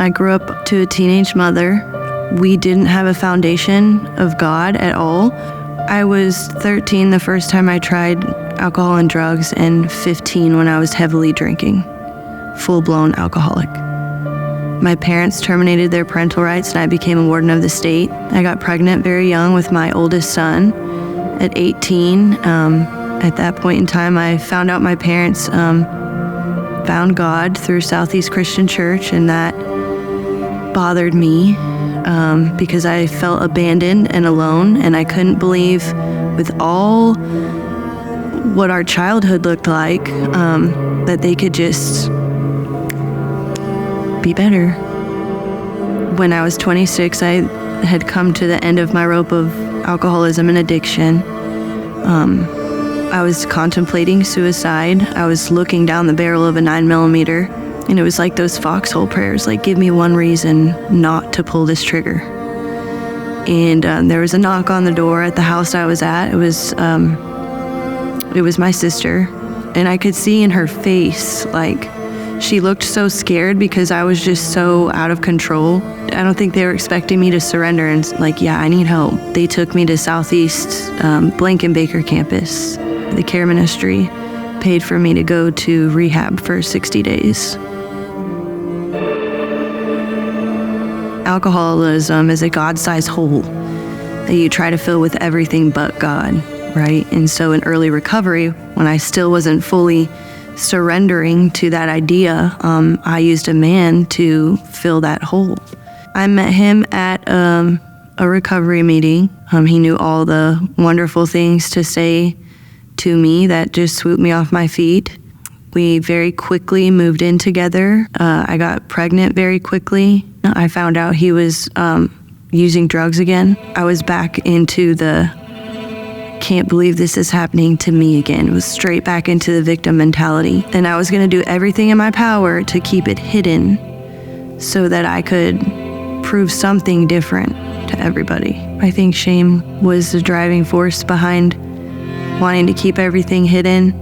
I grew up to a teenage mother. We didn't have a foundation of God at all. I was 13 the first time I tried alcohol and drugs, and 15 when I was heavily drinking, full-blown alcoholic. My parents terminated their parental rights and I became a warden of the state. I got pregnant very young with my oldest son at 18. At that point in time, I found out my parents found God through Southeast Christian Church, and that bothered me because I felt abandoned and alone, and I couldn't believe with all what our childhood looked like that they could just be better. When I was 26, I had come to the end of my rope of alcoholism and addiction. I was contemplating suicide. I was looking down the barrel of a 9mm, and it was like those foxhole prayers, like, give me one reason not to pull this trigger. And there was a knock on the door at the house I was at. It was my sister, and I could see in her face, like, she looked so scared because I was just so out of control. I don't think they were expecting me to surrender and like, yeah, I need help. They took me to Southeast Blankenbaker campus. The care ministry paid for me to go to rehab for 60 days. Alcoholism is a God-sized hole that you try to fill with everything but God, right? And so in early recovery, when I still wasn't fully surrendering to that idea, I used a man to fill that hole. I met him at a recovery meeting. He knew all the wonderful things to say to me that just swooped me off my feet. We very quickly moved in together. I got pregnant very quickly. I found out he was using drugs again. I was back into the can't believe this is happening to me again. It was straight back into the victim mentality. And I was going to do everything in my power to keep it hidden so that I could prove something different to everybody. I think shame was the driving force behind wanting to keep everything hidden.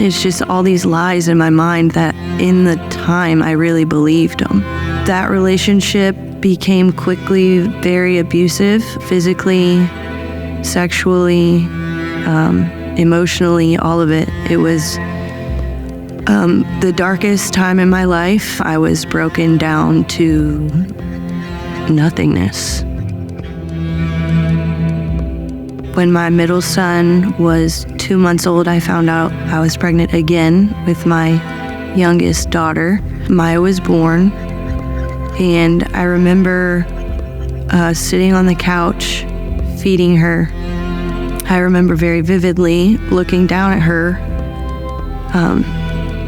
It's just all these lies in my mind that in the time I really believed them. That relationship became quickly very abusive, physically, sexually, emotionally, all of it. It was the darkest time in my life. I was broken down to nothingness. When my middle son was 2 months old, I found out I was pregnant again with my youngest daughter. Maya was born. And I remember sitting on the couch, feeding her. I remember very vividly looking down at her,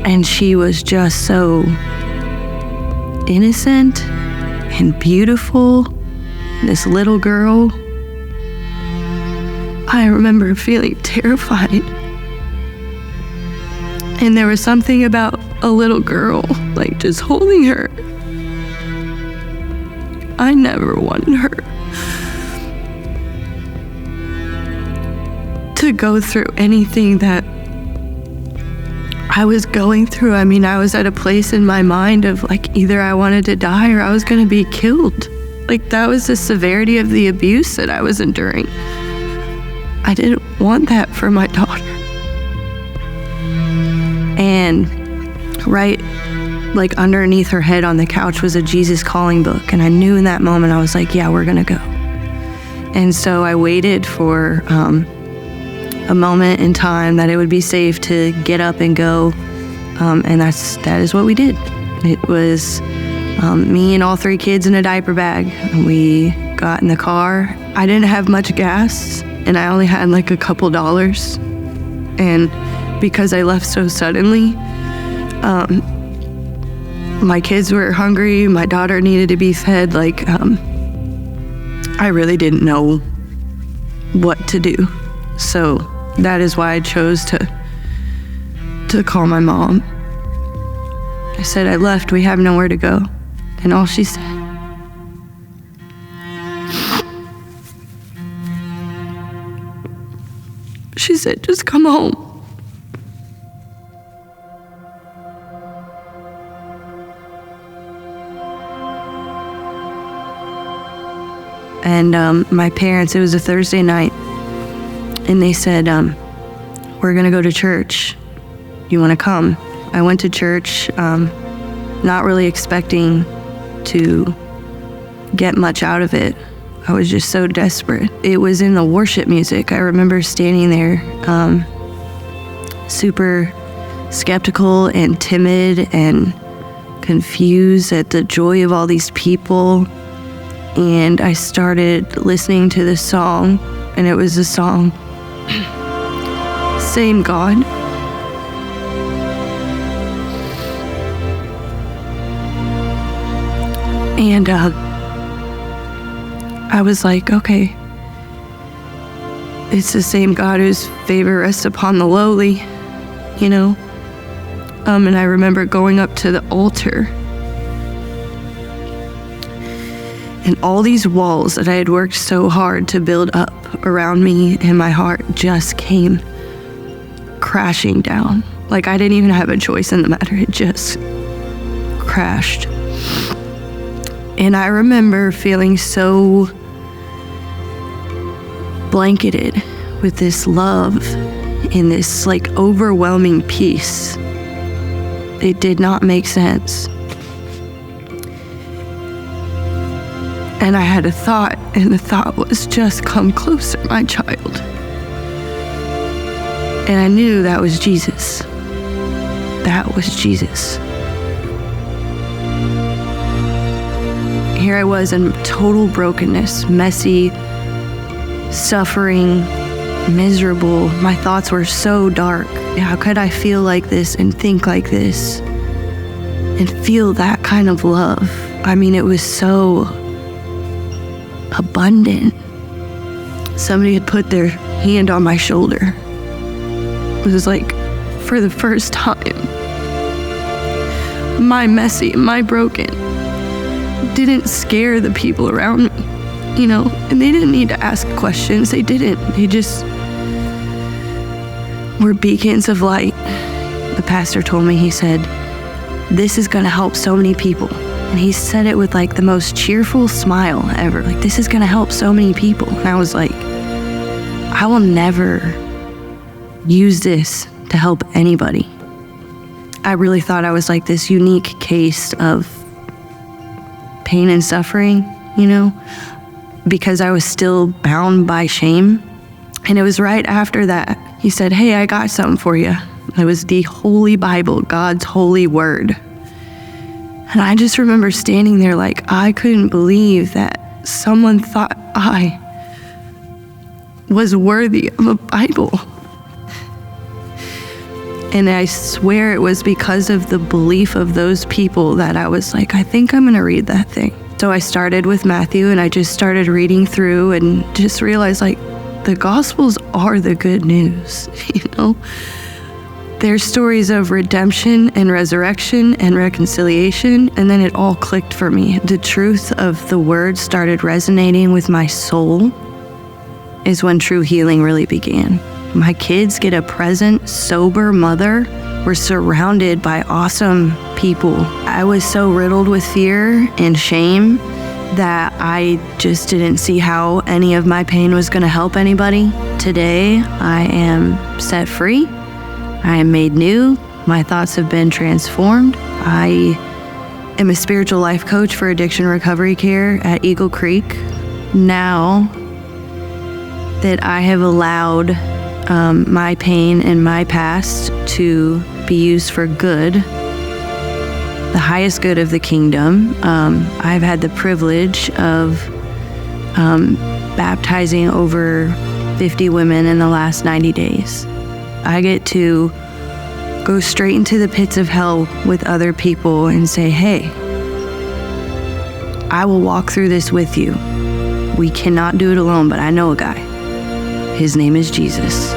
and she was just so innocent and beautiful, this little girl. I remember feeling terrified. And there was something about a little girl, like just holding her. I never wanted her to go through anything that I was going through. I mean, I was at a place in my mind of like, either I wanted to die or I was going to be killed. Like, that was the severity of the abuse that I was enduring. I didn't want that for my daughter. And right, like underneath her head on the couch was a Jesus Calling book. And I knew in that moment, I was like, yeah, we're gonna go. And so I waited for a moment in time that it would be safe to get up and go. And that is what we did. It was me and all 3 kids in a diaper bag. We got in the car. I didn't have much gas and I only had like a couple dollars. And because I left so suddenly, my kids were hungry, my daughter needed to be fed, like, I really didn't know what to do. So that is why I chose to call my mom. I said, I left, we have nowhere to go. And all she said, she said, just come home. And my parents, it was a Thursday night, and they said, we're going to go to church. You want to come? I went to church, not really expecting to get much out of it. I was just so desperate. It was in the worship music. I remember standing there, super skeptical and timid and confused at the joy of all these people. And I started listening to this song, and it was a song, Same God. And I was like, okay, it's the same God whose favor rests upon the lowly, you know? And I remember going up to the altar, and all these walls that I had worked so hard to build up around me and my heart just came crashing down. Like I didn't even have a choice in the matter. It just crashed. And I remember feeling so blanketed with this love and this like overwhelming peace. It did not make sense. And I had a thought, and the thought was, just come closer, my child. And I knew that was Jesus. That was Jesus. Here I was in total brokenness, messy, suffering, miserable. My thoughts were so dark. How could I feel like this and think like this and feel that kind of love? I mean, it was so abundant. Somebody had put their hand on my shoulder. It was like, for the first time, my messy, my broken didn't scare the people around me, you know, and they didn't need to ask questions. They didn't. They just were beacons of light. The pastor told me, he said, this is going to help so many people. And he said it with like the most cheerful smile ever. Like, this is going to help so many people. And I was like, I will never use this to help anybody. I really thought I was like this unique case of pain and suffering, you know, because I was still bound by shame. And it was right after that, he said, hey, I got something for you. It was the Holy Bible, God's holy word. And I just remember standing there like I couldn't believe that someone thought I was worthy of a Bible. And I swear it was because of the belief of those people that I was like, I think I'm gonna read that thing. So I started with Matthew, and I just started reading through and just realized like the Gospels are the good news, you know? They're stories of redemption and resurrection and reconciliation, and then it all clicked for me. The truth of the word started resonating with my soul is when true healing really began. My kids get a present, sober mother. We're surrounded by awesome people. I was so riddled with fear and shame that I just didn't see how any of my pain was going to help anybody. Today, I am set free. I am made new. My thoughts have been transformed. I am a spiritual life coach for addiction recovery care at Eagle Creek. Now that I have allowed my pain and my past to be used for good, the highest good of the kingdom, I've had the privilege of baptizing over 50 women in the last 90 days. I get to go straight into the pits of hell with other people and say, hey, I will walk through this with you. We cannot do it alone, but I know a guy. His name is Jesus.